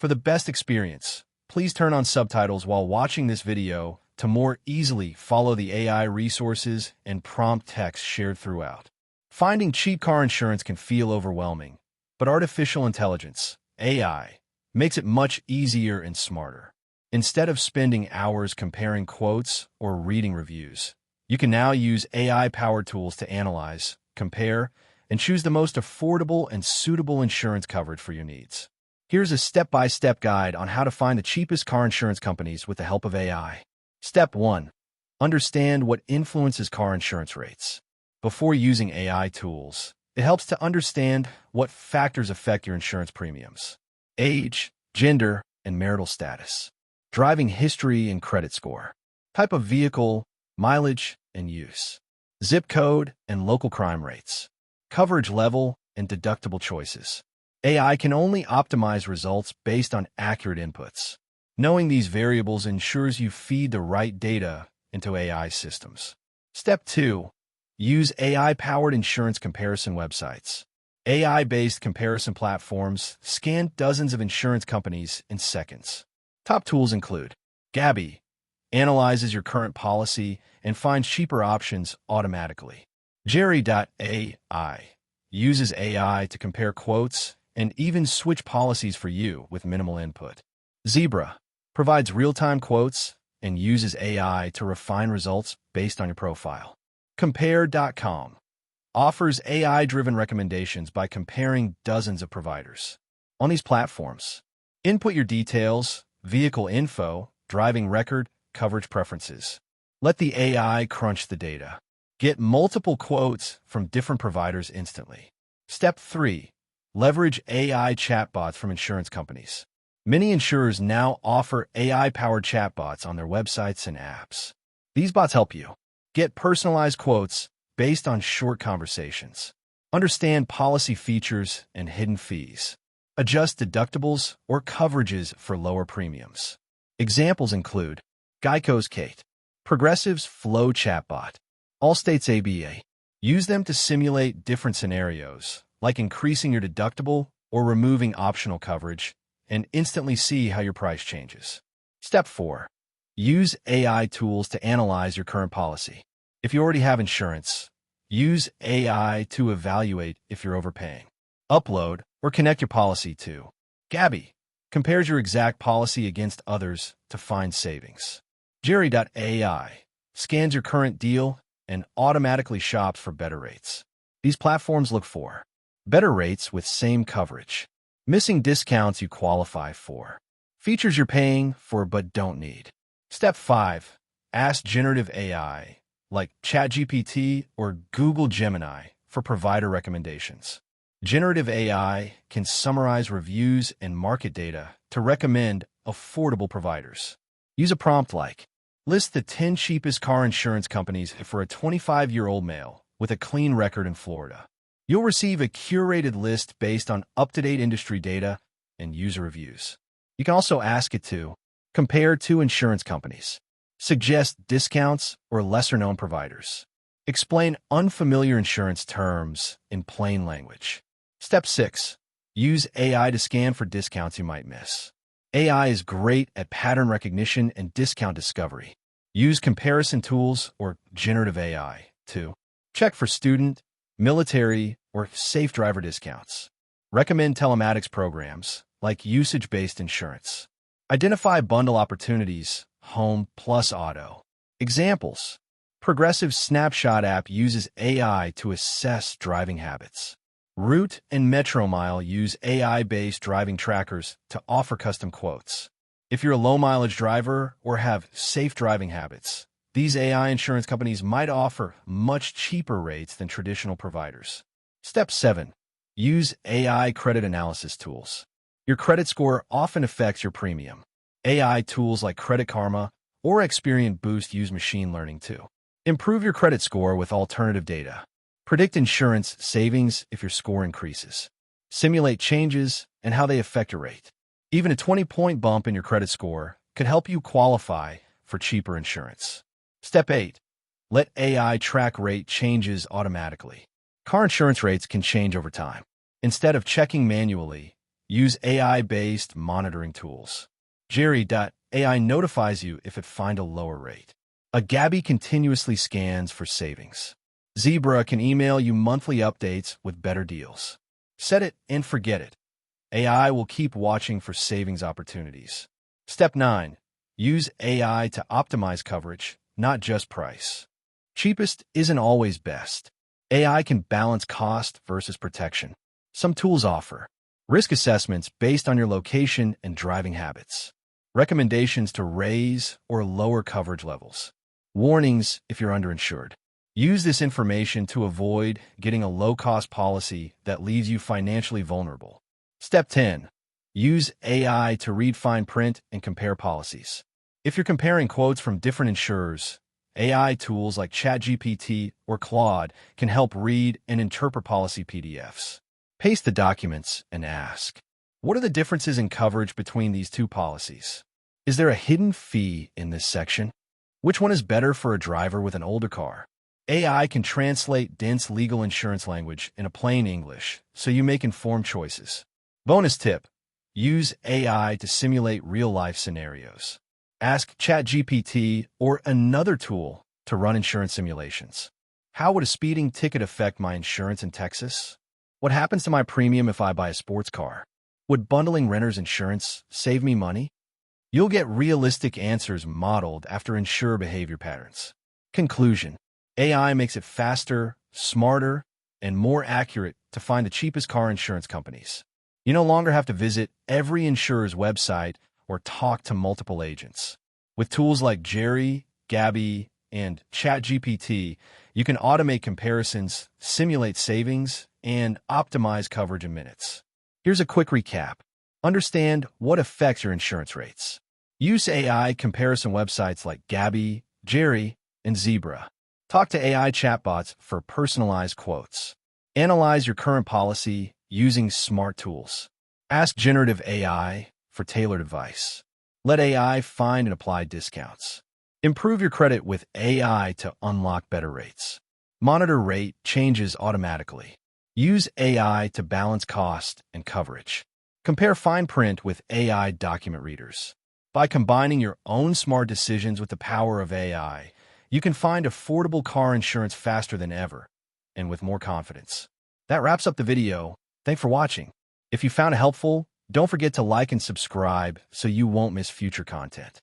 For the best experience, please turn on subtitles while watching this video to more easily follow the AI resources and prompt text shared throughout. Finding cheap car insurance can feel overwhelming, but artificial intelligence, AI, makes it much easier and smarter. Instead of spending hours comparing quotes or reading reviews, you can now use AI-powered tools to analyze, compare, and choose the most affordable and suitable insurance coverage for your needs. Here's a step-by-step guide on how to find the cheapest car insurance companies with the help of AI. Step 1. Understand what influences car insurance rates. Before using AI tools, it helps to understand what factors affect your insurance premiums. Age, gender, and marital status. Driving history and credit score. Type of vehicle, mileage, and use. Zip code and local crime rates. Coverage level and deductible choices. AI can only optimize results based on accurate inputs. Knowing these variables ensures you feed the right data into AI systems. Step 2. Use AI-powered insurance comparison websites. AI-based comparison platforms scan dozens of insurance companies in seconds. Top tools include Gabi, analyzes your current policy and finds cheaper options automatically. Jerry.ai, uses AI to compare quotes and even switch policies for you with minimal input. Zebra, provides real-time quotes and uses AI to refine results based on your profile. Compare.com, offers AI-driven recommendations by comparing dozens of providers. On these platforms, input your details, vehicle info, driving record, coverage preferences. Let the AI crunch the data. Get multiple quotes from different providers instantly. Step 3. Leverage AI chatbots from insurance companies. Many insurers now offer AI-powered chatbots on their websites and apps. These bots help you get personalized quotes based on short conversations, understand policy features and hidden fees, adjust deductibles or coverages for lower premiums. Examples include Geico's Kate, Progressive's Flow chatbot, Allstate's ABA. Use them to simulate different scenarios, like increasing your deductible or removing optional coverage, and instantly see how your price changes. Step 4. Use AI tools to analyze your current policy. If you already have insurance, use AI to evaluate if you're overpaying. Upload or connect your policy to Gabi, compares your exact policy against others to find savings. Jerry.ai, scans your current deal and automatically shops for better rates. These platforms look for better rates with same coverage, missing discounts you qualify for, features you're paying for but don't need. Step 5. Ask generative AI, like ChatGPT or Google Gemini, for provider recommendations. Generative AI can summarize reviews and market data to recommend affordable providers. Use a prompt like, list the 10 cheapest car insurance companies for a 25-year-old male with a clean record in Florida. You'll receive a curated list based on up-to-date industry data and user reviews. You can also ask it to compare two insurance companies, suggest discounts or lesser-known providers, explain unfamiliar insurance terms in plain language. Step 6. Use AI to scan for discounts you might miss. AI is great at pattern recognition and discount discovery. Use comparison tools or generative AI to check for student, military, or safe driver discounts. Recommend telematics programs like usage-based insurance. Identify bundle opportunities, home plus auto. Examples. Progressive Snapshot app uses AI to assess driving habits. Root and Metromile use AI-based driving trackers to offer custom quotes. If you're a low-mileage driver or have safe driving habits, these AI insurance companies might offer much cheaper rates than traditional providers. Step 7. Use AI credit analysis tools. Your credit score often affects your premium. AI tools like Credit Karma or Experian Boost use machine learning to improve your credit score with alternative data. Predict insurance savings if your score increases. Simulate changes and how they affect your rate. Even a 20-point bump in your credit score could help you qualify for cheaper insurance. Step 8. Let AI track rate changes automatically. Car insurance rates can change over time. Instead of checking manually, Use AI-based monitoring tools. Jerry.ai notifies you if it finds a lower rate. A Gabi continuously scans for savings. Zebra can email you monthly updates with better deals. Set it and forget it. AI will keep watching for savings opportunities. Step 9. Use AI to optimize coverage, not just price. Cheapest isn't always best. AI can balance cost versus protection. Some tools offer risk assessments based on your location and driving habits, recommendations to raise or lower coverage levels, warnings if you're underinsured. Use this information to avoid getting a low-cost policy that leaves you financially vulnerable. Step 10. Use AI to read fine print and compare policies. If you're comparing quotes from different insurers, AI tools like ChatGPT or Claude can help read and interpret policy PDFs. Paste the documents and ask, what are the differences in coverage between these two policies? Is there a hidden fee in this section? Which one is better for a driver with an older car? AI can translate dense legal insurance language into plain English, so you make informed choices. Bonus tip: use AI to simulate real-life scenarios. Ask ChatGPT or another tool to run insurance simulations. How would a speeding ticket affect my insurance in Texas? What happens to my premium if I buy a sports car? Would bundling renter's insurance save me money? You'll get realistic answers modeled after insurer behavior patterns. Conclusion: AI makes it faster, smarter, and more accurate to find the cheapest car insurance companies. You no longer have to visit every insurer's website or talk to multiple agents. With tools like Jerry, Gabi, and ChatGPT, you can automate comparisons, simulate savings, and optimize coverage in minutes. Here's a quick recap. Understand what affects your insurance rates. Use AI comparison websites like Gabi, Jerry, and Zebra. Talk to AI chatbots for personalized quotes. Analyze your current policy using smart tools. Ask generative AI for tailored advice. Let AI find and apply discounts. Improve your credit with AI to unlock better rates. Monitor rate changes automatically. Use AI to balance cost and coverage. Compare fine print with AI document readers. By combining your own smart decisions with the power of AI, you can find affordable car insurance faster than ever and with more confidence. That wraps up the video. Thanks for watching. If you found it helpful, don't forget to like and subscribe so you won't miss future content.